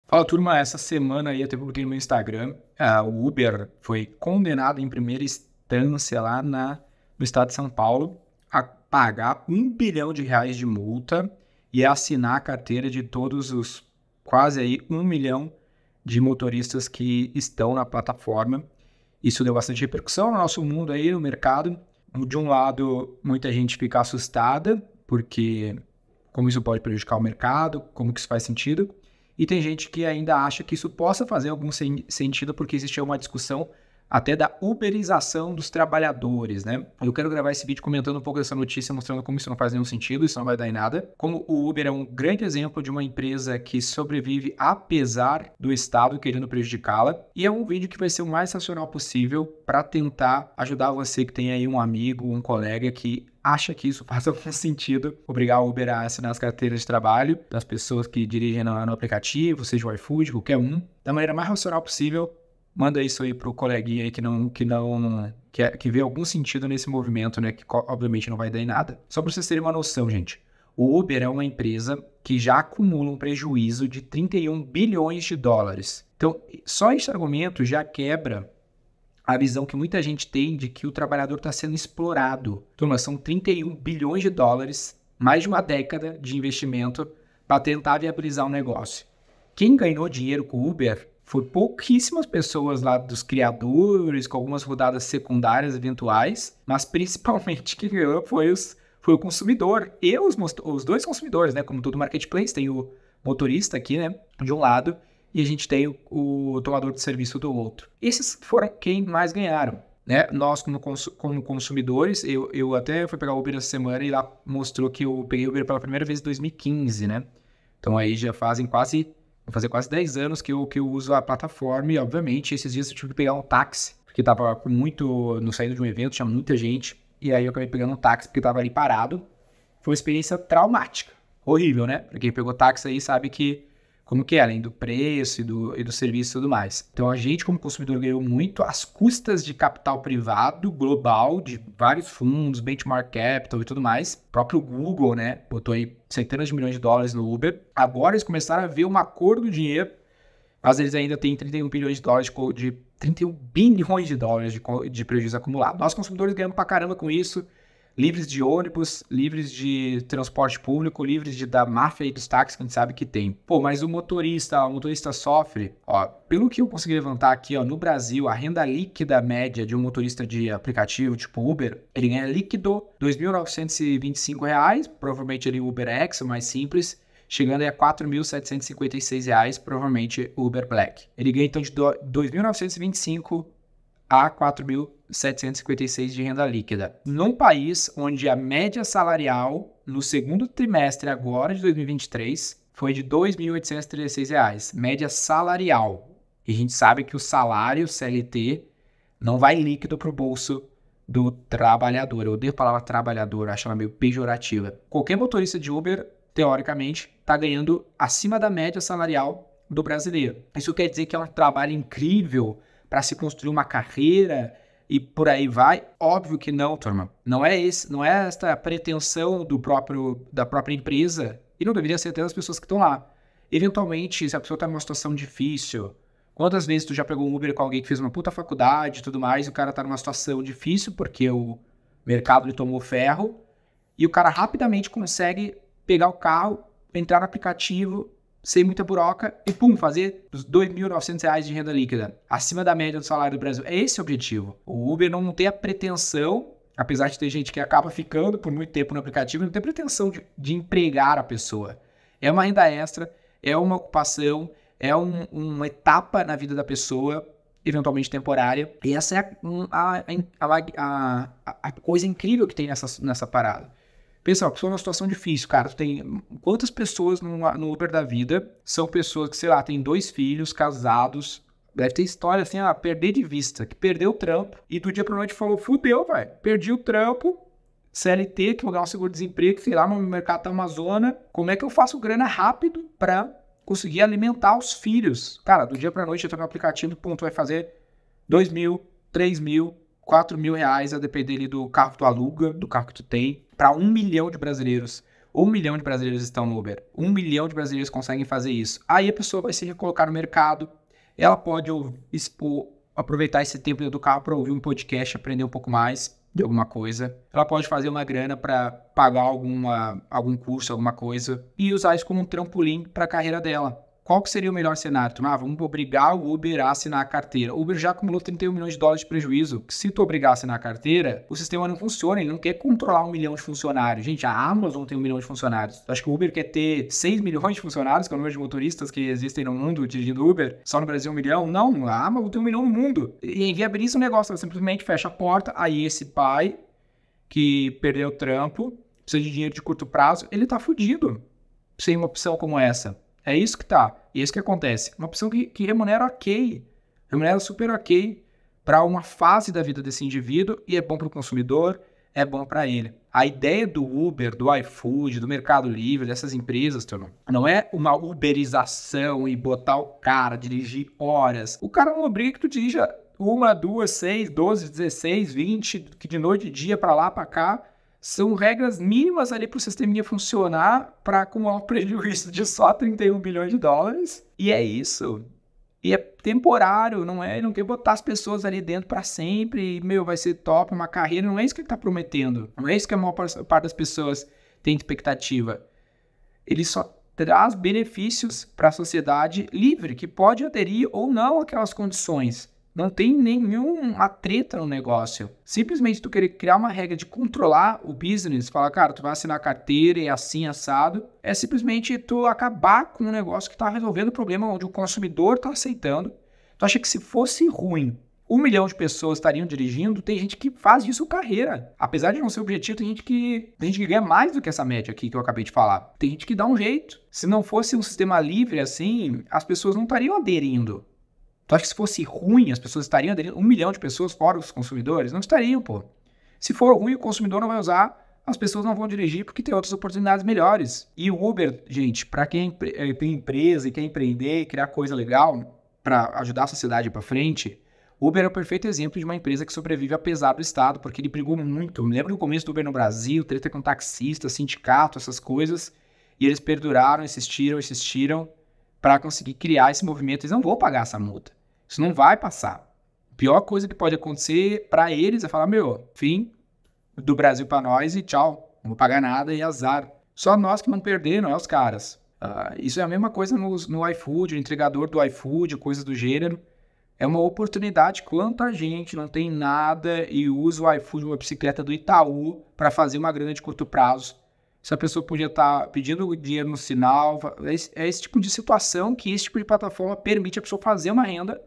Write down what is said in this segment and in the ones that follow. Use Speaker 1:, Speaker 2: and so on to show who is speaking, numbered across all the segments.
Speaker 1: Fala, turma, essa semana aí eu até publiquei no meu Instagram, o Uber foi condenado em primeira instância lá no estado de São Paulo a pagar R$ 1 bilhão de multa e assinar a carteira de todos os quase aí 1 milhão de motoristas que estão na plataforma. Isso deu bastante repercussão no nosso mundo aí, no mercado. De um lado, muita gente fica assustada, porque como isso pode prejudicar o mercado, como que isso faz sentido. E tem gente que ainda acha que isso possa fazer algum sentido, porque existe uma discussão até da uberização dos trabalhadores, né? Eu quero gravar esse vídeo comentando um pouco dessa notícia, mostrando como isso não faz nenhum sentido, isso não vai dar em nada. Como o Uber é um grande exemplo de uma empresa que sobrevive apesar do Estado querendo prejudicá-la. E é um vídeo que vai ser o mais racional possível para tentar ajudar você que tem aí um amigo, um colega que acha que isso faz algum sentido, obrigar o Uber a assinar as carteiras de trabalho das pessoas que dirigem no aplicativo, seja o iFood, qualquer um, da maneira mais racional possível. Manda isso aí pro coleguinha aí que vê algum sentido nesse movimento, né? Que obviamente não vai dar em nada. Só para vocês terem uma noção, gente. O Uber é uma empresa que já acumula um prejuízo de 31 bilhões de dólares. Então, só esse argumento já quebra a visão que muita gente tem de que o trabalhador está sendo explorado. Turma, são 31 bilhões de dólares, mais de uma década de investimento para tentar viabilizar um negócio. Quem ganhou dinheiro com o Uber foi pouquíssimas pessoas lá dos criadores, com algumas rodadas secundárias eventuais, mas principalmente quem ganhou foi o consumidor e os dois consumidores, né? Como todo marketplace, tem o motorista aqui, né? De um lado, e a gente tem o tomador de serviço do outro. Esses foram quem mais ganharam, né? Nós, como consumidores, eu até fui pegar o Uber essa semana e lá mostrou que eu peguei o Uber pela primeira vez em 2015, né? Então aí já vão fazer quase 10 anos que eu uso a plataforma e, obviamente, esses dias eu tive que pegar um táxi, porque tava no saindo de um evento, tinha muita gente, e aí eu acabei pegando um táxi porque tava ali parado. Foi uma experiência traumática, horrível, né? Pra quem pegou táxi aí sabe como que é, além do preço e do serviço e tudo mais. Então a gente, como consumidor, ganhou muito às custas de capital privado global, de vários fundos, benchmark capital e tudo mais. O próprio Google, né, botou aí centenas de milhões de dólares no Uber. Agora eles começaram a ver uma cor do dinheiro, mas eles ainda têm 31 bilhões de dólares de 31 bilhões de dólares de prejuízo acumulado. Nós, consumidores, ganhamos pra caramba com isso. Livres de ônibus, livres de transporte público, livres da máfia e dos táxis que a gente sabe que tem. Pô, mas o motorista sofre, ó, pelo que eu consegui levantar aqui, ó, no Brasil, a renda líquida média de um motorista de aplicativo, tipo Uber, ele ganha líquido R$ 2.925, provavelmente ali o Uber X, o mais simples, chegando aí a R$ 4.756, provavelmente o Uber Black. Ele ganha então de 2.925 a 4.756 de renda líquida. Num país onde a média salarial no segundo trimestre agora de 2023 foi de R$ 2.836, média salarial. E a gente sabe que o salário CLT não vai líquido para o bolso do trabalhador. Eu odeio a palavra trabalhador, acho ela meio pejorativa. Qualquer motorista de Uber, teoricamente, está ganhando acima da média salarial do brasileiro. Isso quer dizer que é um trabalho incrível para se construir uma carreira e por aí vai? Óbvio que não, turma. Não é esta a pretensão da própria empresa e não deveria ser até das pessoas que estão lá. Eventualmente, se a pessoa está numa situação difícil, quantas vezes tu já pegou um Uber com alguém que fez uma puta faculdade e tudo mais, e o cara está numa situação difícil porque o mercado lhe tomou ferro e o cara rapidamente consegue pegar o carro, entrar no aplicativo, sem muita buroca e, pum, fazer os R$ 2.900 de renda líquida, acima da média do salário do Brasil. É esse o objetivo. O Uber não tem a pretensão, apesar de ter gente que acaba ficando por muito tempo no aplicativo, não tem pretensão de empregar a pessoa. É uma renda extra, é uma ocupação, é uma etapa na vida da pessoa, eventualmente temporária. E essa é a coisa incrível que tem nessa parada. Pensa, a pessoa numa situação difícil, cara. Tu tem quantas pessoas no Uber da vida são pessoas que, sei lá, têm 2 filhos, casados. Deve ter história assim, perder de vista, que perdeu o trampo e do dia pra noite falou, fudeu, velho. Perdi o trampo, CLT, que vou ganhar um seguro-desemprego, sei lá, meu mercado tá uma zona. Como é que eu faço grana rápido pra conseguir alimentar os filhos? Cara, do dia pra noite eu tô no aplicativo, ponto, vai fazer 2 mil, 3 mil, 4 mil reais, a depender ali do carro que tu aluga, do carro que tu tem, para 1 milhão de brasileiros. 1 milhão de brasileiros estão no Uber. 1 milhão de brasileiros conseguem fazer isso. Aí a pessoa vai se recolocar no mercado. Ela pode aproveitar esse tempo do carro para ouvir um podcast, aprender um pouco mais de alguma coisa. Ela pode fazer uma grana para pagar algum curso, alguma coisa, e usar isso como um trampolim para a carreira dela. Qual que seria o melhor cenário? Vamos obrigar o Uber a assinar a carteira. O Uber já acumulou 31 milhões de dólares de prejuízo. Se tu obrigar a assinar a carteira, o sistema não funciona. Ele não quer controlar 1 milhão de funcionários. Gente, a Amazon tem 1 milhão de funcionários. Acho que o Uber quer ter 6 milhões de funcionários, que é o número de motoristas que existem no mundo dirigindo Uber. Só no Brasil 1 milhão? Não, a Amazon tem 1 milhão no mundo. E inviabiliza o negócio. Ela simplesmente fecha a porta. Aí esse pai que perdeu o trampo, precisa de dinheiro de curto prazo, ele tá fudido sem uma opção como essa. É isso que tá. E é isso que acontece. Uma opção que remunera ok. Remunera super ok para uma fase da vida desse indivíduo e é bom para o consumidor, é bom para ele. A ideia do Uber, do iFood, do Mercado Livre, dessas empresas, turma, não é uma uberização e botar o cara dirigir horas. O cara não obriga que tu dirija 1, 2, 6, 12, 16, 20, que de noite e dia para lá, para cá. São regras mínimas ali para o sisteminha funcionar para acumular um prejuízo de só 31 bilhões de dólares. E é isso. E é temporário, não quer botar as pessoas ali dentro para sempre. E, vai ser top, uma carreira. Não é isso que ele está prometendo. Não é isso que a maior parte das pessoas tem expectativa. Ele só traz benefícios para a sociedade livre, que pode aderir ou não àquelas condições. Não tem nenhuma treta no negócio. Simplesmente tu querer criar uma regra de controlar o business, falar, cara, tu vai assinar a carteira e assim, assado, é simplesmente tu acabar com um negócio que tá resolvendo o problema onde o consumidor tá aceitando. Tu acha que se fosse ruim, 1 milhão de pessoas estariam dirigindo? Tem gente que faz isso carreira. Apesar de não ser objetivo, tem gente que ganha mais do que essa média aqui que eu acabei de falar. Tem gente que dá um jeito. Se não fosse um sistema livre assim, as pessoas não estariam aderindo. Tu acha que se fosse ruim, as pessoas estariam aderindo? 1 milhão de pessoas, fora os consumidores? Não estariam, pô. Se for ruim, o consumidor não vai usar, as pessoas não vão dirigir porque tem outras oportunidades melhores. E o Uber, gente, para quem tem empresa e quer empreender e criar coisa legal para ajudar a sociedade para frente, o Uber é o perfeito exemplo de uma empresa que sobrevive apesar do Estado, porque ele brigou muito. Eu me lembro do começo do Uber no Brasil, treta com taxista, sindicato, essas coisas, e eles perduraram, insistiram para conseguir criar esse movimento. Eles não vão pagar essa multa. Isso não vai passar. A pior coisa que pode acontecer para eles é falar, fim do Brasil para nós e tchau. Não vou pagar nada e azar. Só nós que vamos perder, não é os caras. Isso é a mesma coisa no iFood, no entregador do iFood, coisas do gênero. É uma oportunidade. Quanta gente não tem nada e usa o iFood, uma bicicleta do Itaú, para fazer uma grana de curto prazo. Se a pessoa podia estar pedindo dinheiro no sinal. É esse tipo de situação que esse tipo de plataforma permite a pessoa fazer uma renda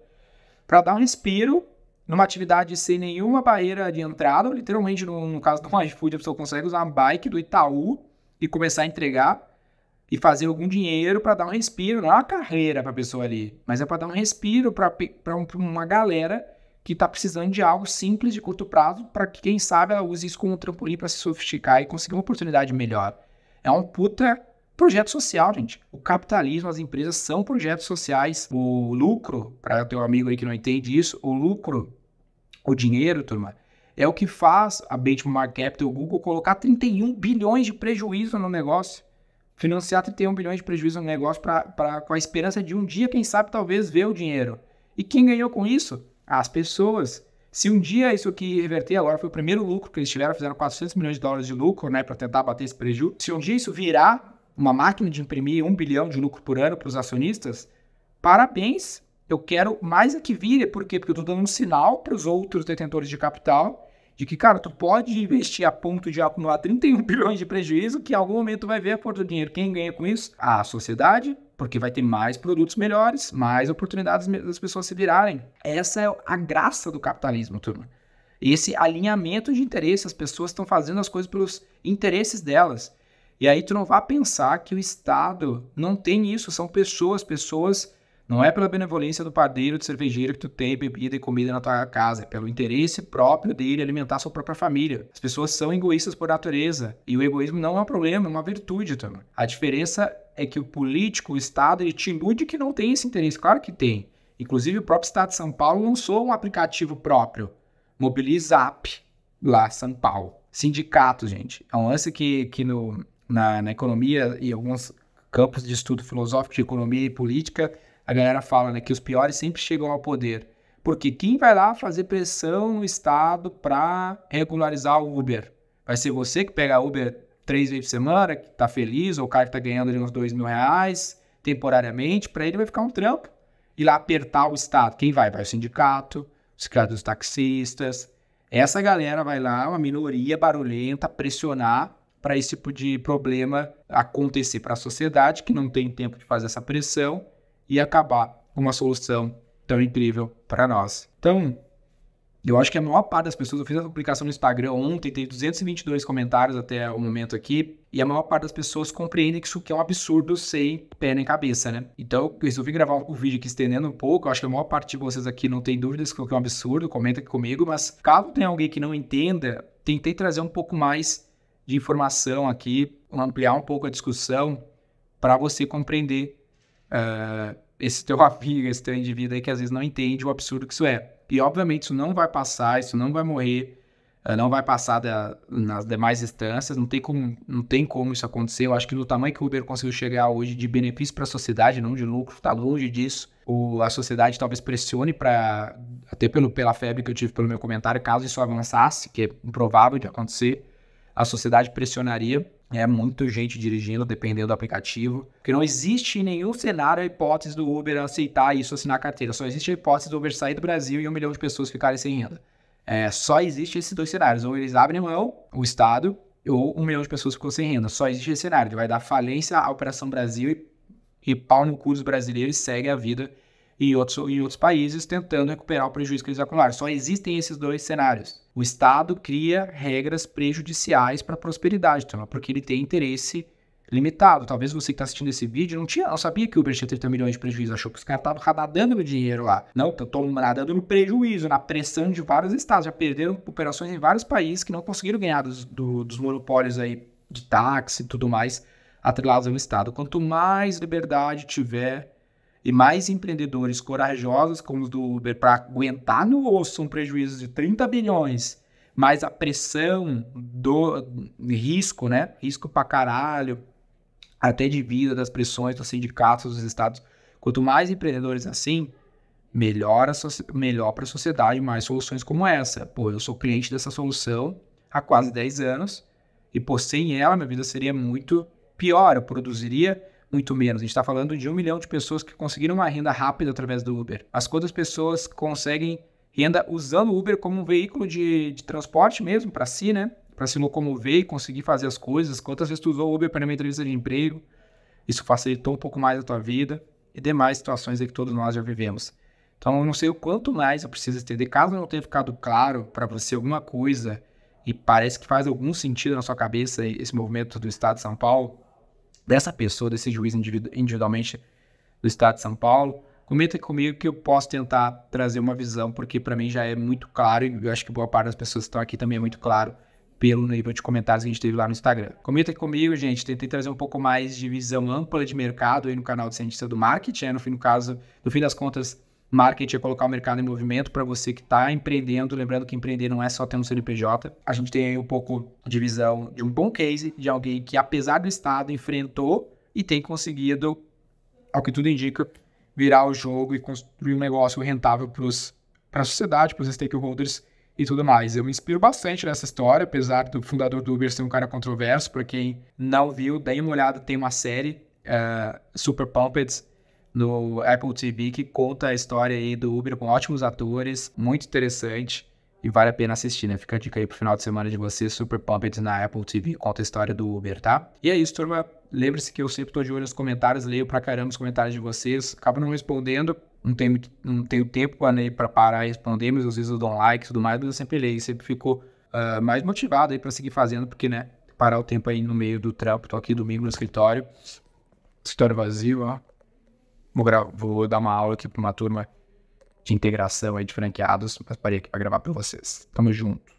Speaker 1: para dar um respiro numa atividade sem nenhuma barreira de entrada. Literalmente, no caso do iFood, a pessoa consegue usar uma bike do Itaú e começar a entregar e fazer algum dinheiro para dar um respiro. Não é uma carreira para a pessoa ali, mas é para dar um respiro para uma galera que está precisando de algo simples, de curto prazo, para que, quem sabe, ela use isso como um trampolim para se sofisticar e conseguir uma oportunidade melhor. É um puta projeto social, gente. O capitalismo, as empresas são projetos sociais. O lucro, para o teu amigo aí que não entende isso, o lucro, o dinheiro, turma, é o que faz a Benchmark Capital, o Google, colocar 31 bilhões de prejuízo no negócio. Financiar 31 bilhões de prejuízo no negócio com a esperança de um dia, quem sabe, talvez ver o dinheiro. E quem ganhou com isso? As pessoas. Se um dia isso aqui reverter, agora foi o primeiro lucro que eles tiveram, fizeram 400 milhões de dólares de lucro, né, para tentar bater esse prejuízo. Se um dia isso virar uma máquina de imprimir 1 bilhão de lucro por ano para os acionistas, parabéns, eu quero mais é que vire. Por quê? Porque eu estou dando um sinal para os outros detentores de capital de que, cara, tu pode investir a ponto de acumular 31 bilhões de prejuízo, que em algum momento vai ver a cor do dinheiro. Quem ganha com isso? A sociedade, porque vai ter mais produtos melhores, mais oportunidades das pessoas se virarem. Essa é a graça do capitalismo, turma. Esse alinhamento de interesse, as pessoas estão fazendo as coisas pelos interesses delas. E aí tu não vai pensar que o Estado não tem isso, são pessoas, não é pela benevolência do padeiro, do cervejeiro que tu tem bebida e comida na tua casa, é pelo interesse próprio dele alimentar a sua própria família. As pessoas são egoístas por natureza, e o egoísmo não é um problema, é uma virtude também. A diferença é que o político, o Estado, ele te ilude que não tem esse interesse, claro que tem. Inclusive o próprio Estado de São Paulo lançou um aplicativo próprio, Mobilizap, lá São Paulo. Sindicatos, gente, é um lance que no na economia e alguns campos de estudo filosófico de economia e política, a galera fala, né, que os piores sempre chegam ao poder. Porque quem vai lá fazer pressão no Estado para regularizar o Uber? Vai ser você que pega Uber 3 vezes por semana, que tá feliz, ou o cara que tá ganhando ali uns R$2.000 temporariamente, para ele vai ficar um trampo. Ir lá apertar o Estado. Quem vai? Vai o sindicato dos taxistas. Essa galera vai lá, uma minoria barulhenta, pressionar para esse tipo de problema acontecer para a sociedade, que não tem tempo de fazer essa pressão, e acabar com uma solução tão incrível para nós. Então, eu acho que a maior parte das pessoas, eu fiz a publicação no Instagram ontem, tem 222 comentários até o momento aqui, e a maior parte das pessoas compreendem que isso aqui é um absurdo sem pé nem cabeça, né? Então, eu resolvi gravar o vídeo aqui estendendo um pouco, eu acho que a maior parte de vocês aqui não tem dúvidas que isso aqui é um absurdo, comenta aqui comigo, mas caso tenha alguém que não entenda, tentei trazer um pouco mais de informação aqui, ampliar um pouco a discussão para você compreender esse teu amigo, esse teu indivíduo aí que às vezes não entende o absurdo que isso é. E, obviamente, isso não vai passar, isso não vai morrer, não vai passar nas demais instâncias, não tem como isso acontecer. Eu acho que do tamanho que o Uber conseguiu chegar hoje de benefício para a sociedade, não de lucro, está longe disso. A sociedade talvez pressione até pela febre que eu tive pelo meu comentário, caso isso avançasse, que é improvável de acontecer, a sociedade pressionaria. É muita gente dirigindo, dependendo do aplicativo. Porque não existe em nenhum cenário a hipótese do Uber aceitar isso, assinar a carteira. Só existe a hipótese do Uber sair do Brasil e 1 milhão de pessoas ficarem sem renda. Só existe esses dois cenários. Ou eles abrem mão, o Estado, ou 1 milhão de pessoas ficam sem renda. Só existe esse cenário. Ele vai dar falência à Operação Brasil e pau no cu dos brasileiros e segue a vida em outros países tentando recuperar o prejuízo que eles acumularam. Só existem esses dois cenários. O Estado cria regras prejudiciais para a prosperidade, então, porque ele tem interesse limitado. Talvez você que está assistindo esse vídeo não sabia que o Uber tinha 30 milhões de prejuízo, achou que os caras estavam nadando no dinheiro lá. Não, estão nadando no prejuízo, na pressão de vários estados. Já perderam operações em vários países que não conseguiram ganhar dos monopólios aí de táxi e tudo mais atrelados ao Estado. Quanto mais liberdade tiver e mais empreendedores corajosos como os do Uber para aguentar no osso um prejuízo de 30 bilhões, mais a pressão do risco, né? Risco pra caralho, até de vida, das pressões dos sindicatos dos estados. Quanto mais empreendedores assim, melhor para a sociedade, mais soluções como essa. Pô, eu sou cliente dessa solução há quase 10 anos e, pô, sem ela, minha vida seria muito pior. Eu produziria muito menos. A gente está falando de 1 milhão de pessoas que conseguiram uma renda rápida através do Uber. Mas quantas pessoas conseguem renda usando o Uber como um veículo de transporte mesmo para si, né? Para se locomover e conseguir fazer as coisas. Quantas vezes tu usou o Uber para uma entrevista de emprego? Isso facilitou um pouco mais a tua vida e demais situações aí que todos nós já vivemos. Então, eu não sei o quanto mais eu preciso entender. Caso não tenha ficado claro para você alguma coisa e parece que faz algum sentido na sua cabeça esse movimento do Estado de São Paulo, dessa pessoa, desse juiz individualmente do Estado de São Paulo, comenta comigo que eu posso tentar trazer uma visão, porque para mim já é muito claro, e eu acho que boa parte das pessoas que estão aqui também é muito claro, pelo nível de comentários que a gente teve lá no Instagram. Comenta comigo, gente, tentei trazer um pouco mais de visão ampla de mercado aí no canal do Cientista do Marketing, no fim das contas, marketing é colocar o mercado em movimento para você que está empreendendo, lembrando que empreender não é só ter um CNPJ. A gente tem aí um pouco de visão de um bom case, de alguém que apesar do Estado enfrentou e tem conseguido, ao que tudo indica, virar o jogo e construir um negócio rentável para a sociedade, para os stakeholders e tudo mais. Eu me inspiro bastante nessa história, apesar do fundador do Uber ser um cara controverso. Para quem não viu, dê uma olhada, tem uma série, Super Pumped, no Apple TV, que conta a história aí do Uber com ótimos atores, muito interessante e vale a pena assistir, né? Fica a dica aí pro final de semana de vocês, Super Pumped na Apple TV, conta a história do Uber, tá? E é isso, turma. Lembre-se que eu sempre tô de olho nos comentários, leio pra caramba os comentários de vocês, acabo não respondendo, não tenho tempo para parar e responder, mas às vezes eu dou um like e tudo mais, mas eu sempre leio, sempre fico mais motivado aí pra seguir fazendo, porque, né, parar o tempo aí no meio do trampo, tô aqui domingo no escritório vazio, ó. Vou dar uma aula aqui para uma turma de integração aí de franqueados, mas parei aqui para gravar para vocês. Tamo junto.